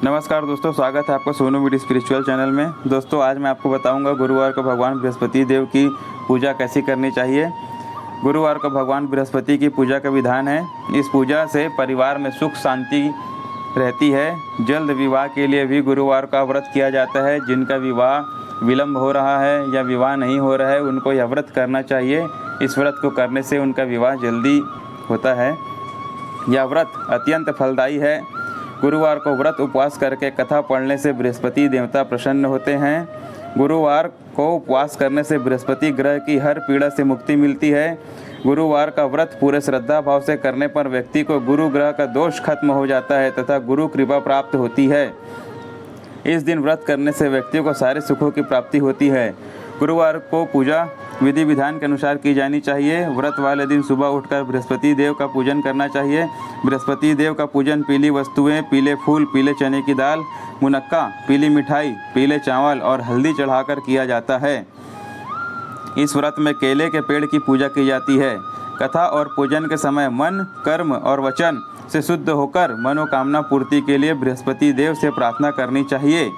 नमस्कार दोस्तों, स्वागत है आपका सोनू वीडियो स्पिरिचुअल चैनल में। दोस्तों आज मैं आपको बताऊंगा गुरुवार को भगवान बृहस्पति देव की पूजा कैसी करनी चाहिए। गुरुवार को भगवान बृहस्पति की पूजा का विधान है। इस पूजा से परिवार में सुख शांति रहती है। जल्द विवाह के लिए भी गुरुवार का व्रत किया जाता है। जिनका विवाह विलम्ब हो रहा है या विवाह नहीं हो रहा है उनको यह व्रत करना चाहिए। इस व्रत को करने से उनका विवाह जल्दी होता है। यह व्रत अत्यंत फलदायी है। गुरुवार को व्रत उपवास करके कथा पढ़ने से बृहस्पति देवता प्रसन्न होते हैं। गुरुवार को उपवास करने से बृहस्पति ग्रह की हर पीड़ा से मुक्ति मिलती है। गुरुवार का व्रत पूरे श्रद्धा भाव से करने पर व्यक्ति को गुरु ग्रह का दोष खत्म हो जाता है तथा गुरु कृपा प्राप्त होती है। इस दिन व्रत करने से व्यक्ति को सारे सुखों की प्राप्ति होती है। गुरुवार को पूजा विधि विधान के अनुसार की जानी चाहिए। व्रत वाले दिन सुबह उठकर बृहस्पति देव का पूजन करना चाहिए। बृहस्पति देव का पूजन पीली वस्तुएं, पीले फूल, पीले चने की दाल, मुनक्का, पीली मिठाई, पीले चावल और हल्दी चढ़ाकर किया जाता है। इस व्रत में केले के पेड़ की पूजा की जाती है। कथा और पूजन के समय मन, कर्म और वचन से शुद्ध होकर मनोकामना पूर्ति के लिए बृहस्पति देव से प्रार्थना करनी चाहिए।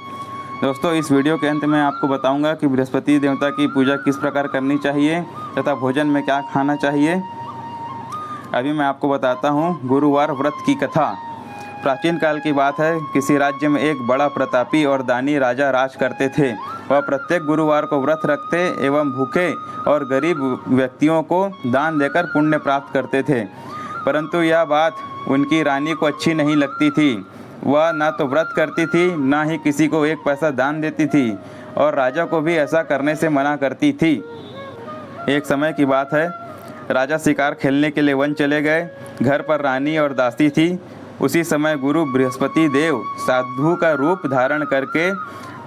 दोस्तों इस वीडियो के अंत में आपको बताऊंगा कि बृहस्पति देवता की पूजा किस प्रकार करनी चाहिए तथा भोजन में क्या खाना चाहिए। अभी मैं आपको बताता हूं गुरुवार व्रत की कथा। प्राचीन काल की बात है। किसी राज्य में एक बड़ा प्रतापी और दानी राजा राज करते थे। वह प्रत्येक गुरुवार को व्रत रखते एवं भूखे और गरीब व्यक्तियों को दान देकर पुण्य प्राप्त करते थे। परंतु यह बात उनकी रानी को अच्छी नहीं लगती थी। वह ना तो व्रत करती थी, ना ही किसी को एक पैसा दान देती थी और राजा को भी ऐसा करने से मना करती थी। एक समय की बात है। राजा शिकार खेलने के लिए वन चले गए। घर पर रानी और दासी थी। उसी समय गुरु बृहस्पति देव साधु का रूप धारण करके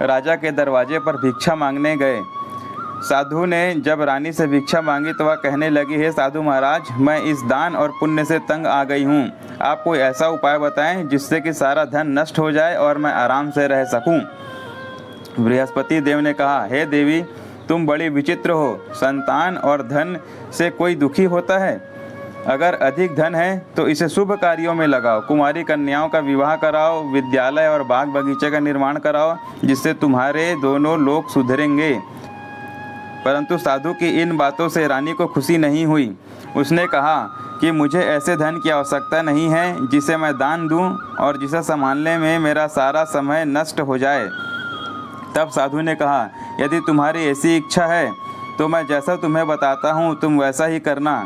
राजा के दरवाजे पर भिक्षा मांगने गए। साधु ने जब रानी से भिक्षा मांगी तो वह कहने लगी, हे साधु महाराज, मैं इस दान और पुण्य से तंग आ गई हूँ। आप कोई ऐसा उपाय बताएं जिससे कि सारा धन नष्ट हो जाए और मैं आराम से रह सकूं। बृहस्पति देव ने कहा, हे देवी, तुम बड़ी विचित्र हो। संतान और धन से कोई दुखी होता है? अगर अधिक धन है तो इसे शुभ कार्यों में लगाओ। कुमारी कन्याओं का विवाह कराओ, विद्यालय और बाग बगीचे का निर्माण कराओ, जिससे तुम्हारे दोनों लोग सुधरेंगे। परंतु साधु की इन बातों से रानी को खुशी नहीं हुई। उसने कहा कि मुझे ऐसे धन की आवश्यकता नहीं है जिसे मैं दान दूं और जिसे संभालने में मेरा सारा समय नष्ट हो जाए। तब साधु ने कहा, यदि तुम्हारी ऐसी इच्छा है तो मैं जैसा तुम्हें बताता हूँ तुम वैसा ही करना।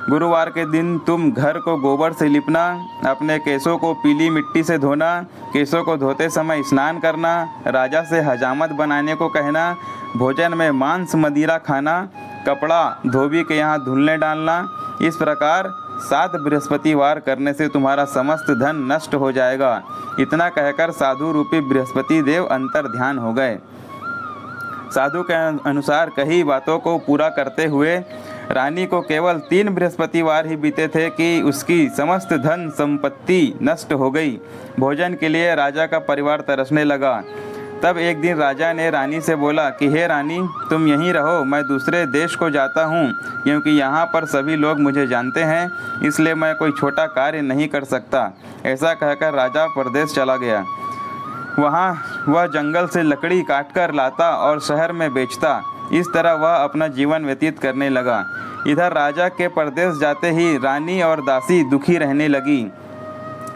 गुरुवार के दिन तुम घर को गोबर से लिपना, अपने केसों को पीली मिट्टी से धोना, केसों को धोते समय स्नान करना, राजा से हजामत बनाने को कहना, भोजन में मांस मदिरा खाना, कपड़ा धोबी के यहाँ धुलने डालना। इस प्रकार 7 बृहस्पतिवार करने से तुम्हारा समस्त धन नष्ट हो जाएगा। इतना कहकर साधु रूपी बृहस्पति देव अंतर ध्यान हो गए। साधु के अनुसार कही बातों को पूरा करते हुए रानी को केवल 3 बृहस्पतिवार ही बीते थे कि उसकी समस्त धन संपत्ति नष्ट हो गई। भोजन के लिए राजा का परिवार तरसने लगा। तब एक दिन राजा ने रानी से बोला कि हे रानी, तुम यहीं रहो, मैं दूसरे देश को जाता हूँ, क्योंकि यहाँ पर सभी लोग मुझे जानते हैं, इसलिए मैं कोई छोटा कार्य नहीं कर सकता। ऐसा कहकर राजा परदेश चला गया। वहाँ वह जंगल से लकड़ी काटकर लाता और शहर में बेचता। इस तरह वह अपना जीवन व्यतीत करने लगा। इधर राजा के परदेश जाते ही रानी और दासी दुखी रहने लगी।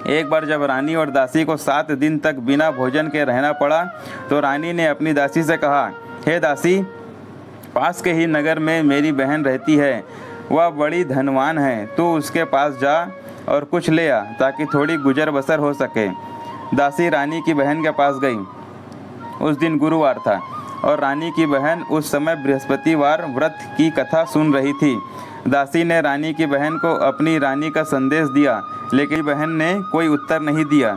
एक बार जब रानी और दासी को 7 दिन तक बिना भोजन के रहना पड़ा तो रानी ने अपनी दासी से कहा, हे दासी, पास के ही नगर में मेरी बहन रहती है। वह बड़ी धनवान है। तू उसके पास जा और कुछ ले आ ताकि थोड़ी गुजर बसर हो सके। दासी रानी की बहन के पास गई। उस दिन गुरुवार था और रानी की बहन उस समय बृहस्पतिवार व्रत की कथा सुन रही थी। दासी ने रानी की बहन को अपनी रानी का संदेश दिया, लेकिन बहन ने कोई उत्तर नहीं दिया।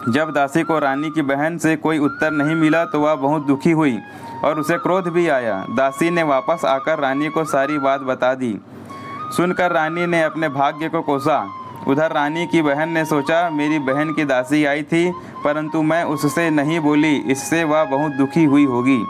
जब दासी को रानी की बहन से कोई उत्तर नहीं मिला तो वह बहुत दुखी हुई और उसे क्रोध भी आया। दासी ने वापस आकर रानी को सारी बात बता दी। सुनकर रानी ने अपने भाग्य को कोसा। उधर रानी की बहन ने सोचा, मेरी बहन की दासी आई थी परंतु मैं उससे नहीं बोली, इससे वह बहुत दुखी हुई होगी।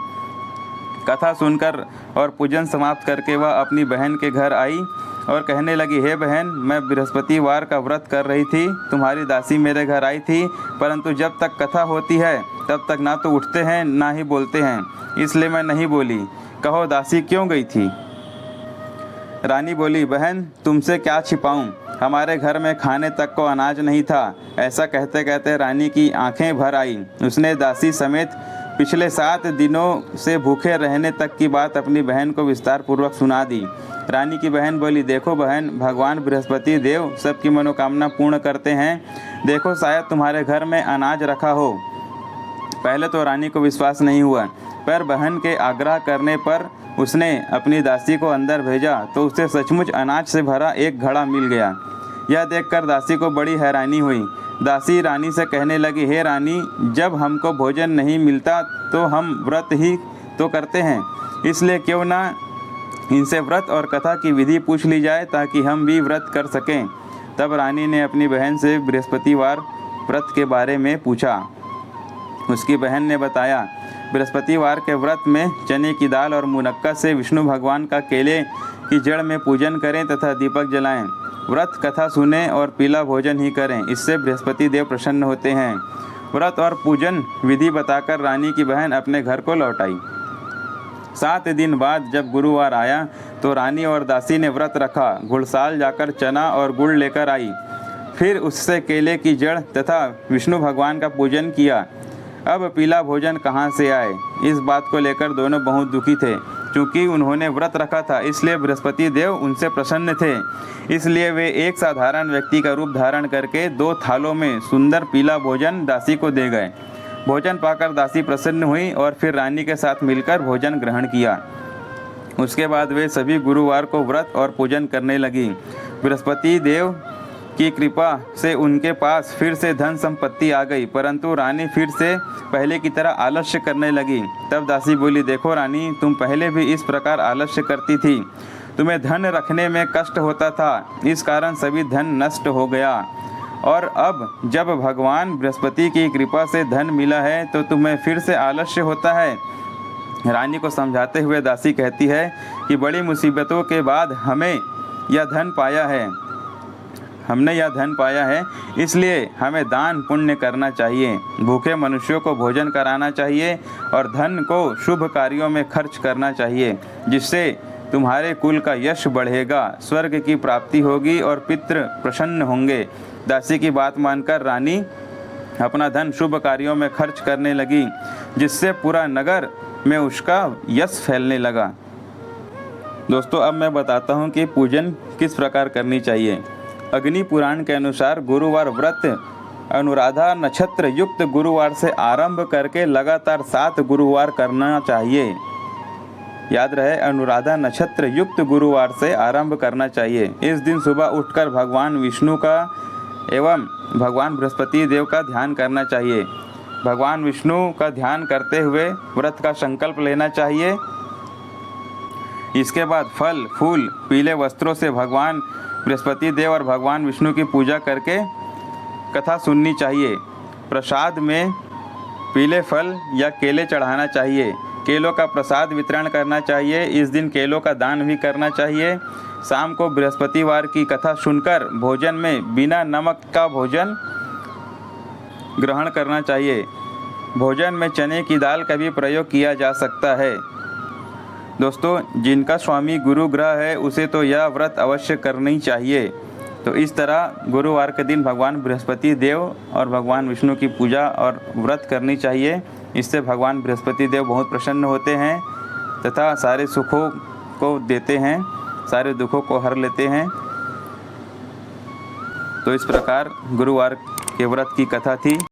कथा सुनकर और पूजन समाप्त करके वह अपनी बहन के घर आई और कहने लगी, हे बहन, मैं बृहस्पतिवार का व्रत कर रही थी, तुम्हारी दासी मेरे घर आई थी, परंतु जब तक कथा होती है तब तक ना तो उठते हैं ना ही बोलते हैं, इसलिए मैं नहीं बोली। कहो दासी क्यों गई थी? रानी बोली, बहन तुमसे क्या छिपाऊं, हमारे घर में खाने तक को अनाज नहीं था। ऐसा कहते कहते रानी की आंखें भर आई। उसने दासी समेत पिछले 7 दिनों से भूखे रहने तक की बात अपनी बहन को विस्तार पूर्वक सुना दी। रानी की बहन बोली, देखो बहन, भगवान बृहस्पति देव सबकी मनोकामना पूर्ण करते हैं। देखो शायद तुम्हारे घर में अनाज रखा हो। पहले तो रानी को विश्वास नहीं हुआ, पर बहन के आग्रह करने पर उसने अपनी दासी को अंदर भेजा तो उसे सचमुच अनाज से भरा एक घड़ा मिल गया। यह देखकर दासी को बड़ी हैरानी हुई। दासी रानी से कहने लगी, हे रानी, जब हमको भोजन नहीं मिलता तो हम व्रत ही तो करते हैं, इसलिए क्यों ना इनसे व्रत और कथा की विधि पूछ ली जाए ताकि हम भी व्रत कर सकें। तब रानी ने अपनी बहन से बृहस्पतिवार व्रत के बारे में पूछा। उसकी बहन ने बताया, बृहस्पतिवार के व्रत में चने की दाल और मुनक्का से विष्णु भगवान का केले की जड़ में पूजन करें तथा दीपक जलाएं। व्रत कथा सुने और पीला भोजन ही करें, इससे बृहस्पति देव प्रसन्न होते हैं। व्रत और पूजन विधि बताकर रानी की बहन अपने घर को लौट आई। 7 दिन बाद जब गुरुवार आया तो रानी और दासी ने व्रत रखा। घुड़साल जाकर चना और गुड़ लेकर आई, फिर उससे केले की जड़ तथा विष्णु भगवान का पूजन किया। अब पीला भोजन कहाँ से आए, इस बात को लेकर दोनों बहुत दुखी थे। क्योंकि उन्होंने व्रत रखा था, इसलिए बृहस्पति देव उनसे प्रसन्न थे। इसलिए वे एक साधारण व्यक्ति का रूप धारण करके 2 थालों में सुंदर पीला भोजन दासी को दे गए। भोजन पाकर दासी प्रसन्न हुई और फिर रानी के साथ मिलकर भोजन ग्रहण किया। उसके बाद वे सभी गुरुवार को व्रत और पूजन करने लगी। बृहस्पति देव की कृपा से उनके पास फिर से धन संपत्ति आ गई, परंतु रानी फिर से पहले की तरह आलस्य करने लगी। तब दासी बोली, देखो रानी, तुम पहले भी इस प्रकार आलस्य करती थी। तुम्हें धन रखने में कष्ट होता था, इस कारण सभी धन नष्ट हो गया। और अब जब भगवान बृहस्पति की कृपा से धन मिला है तो तुम्हें फिर से आलस्य होता है। रानी को समझाते हुए दासी कहती है कि बड़ी मुसीबतों के बाद हमने यह धन पाया है, इसलिए हमें दान पुण्य करना चाहिए, भूखे मनुष्यों को भोजन कराना चाहिए और धन को शुभ कार्यों में खर्च करना चाहिए, जिससे तुम्हारे कुल का यश बढ़ेगा, स्वर्ग की प्राप्ति होगी और पितृ प्रसन्न होंगे। दासी की बात मानकर रानी अपना धन शुभ कार्यों में खर्च करने लगी, जिससे पूरा नगर में उसका यश फैलने लगा। दोस्तों, अब मैं बताता हूँ कि पूजन किस प्रकार करनी चाहिए। अग्नि पुराण के अनुसार गुरुवार व्रत अनुराधा नक्षत्र युक्त गुरुवार से आरंभ करके लगातार 7 गुरुवार करना चाहिए। याद रहे, अनुराधा नक्षत्र युक्त गुरुवार से आरंभ करना चाहिए। इस दिन सुबह उठकर भगवान विष्णु का एवं भगवान बृहस्पति देव का ध्यान करना चाहिए। भगवान विष्णु का ध्यान करते हुए व्रत का संकल्प लेना चाहिए। इसके बाद फल फूल पीले वस्त्रों से भगवान बृहस्पति देव और भगवान विष्णु की पूजा करके कथा सुननी चाहिए। प्रसाद में पीले फल या केले चढ़ाना चाहिए। केलों का प्रसाद वितरण करना चाहिए। इस दिन केलों का दान भी करना चाहिए। शाम को बृहस्पतिवार की कथा सुनकर भोजन में बिना नमक का भोजन ग्रहण करना चाहिए। भोजन में चने की दाल का भी प्रयोग किया जा सकता है। दोस्तों, जिनका स्वामी गुरु ग्रह है उसे तो यह व्रत अवश्य करनी चाहिए। तो इस तरह गुरुवार के दिन भगवान बृहस्पति देव और भगवान विष्णु की पूजा और व्रत करनी चाहिए। इससे भगवान बृहस्पति देव बहुत प्रसन्न होते हैं तथा सारे सुखों को देते हैं, सारे दुखों को हर लेते हैं। तो इस प्रकार गुरुवार के व्रत की कथा थी।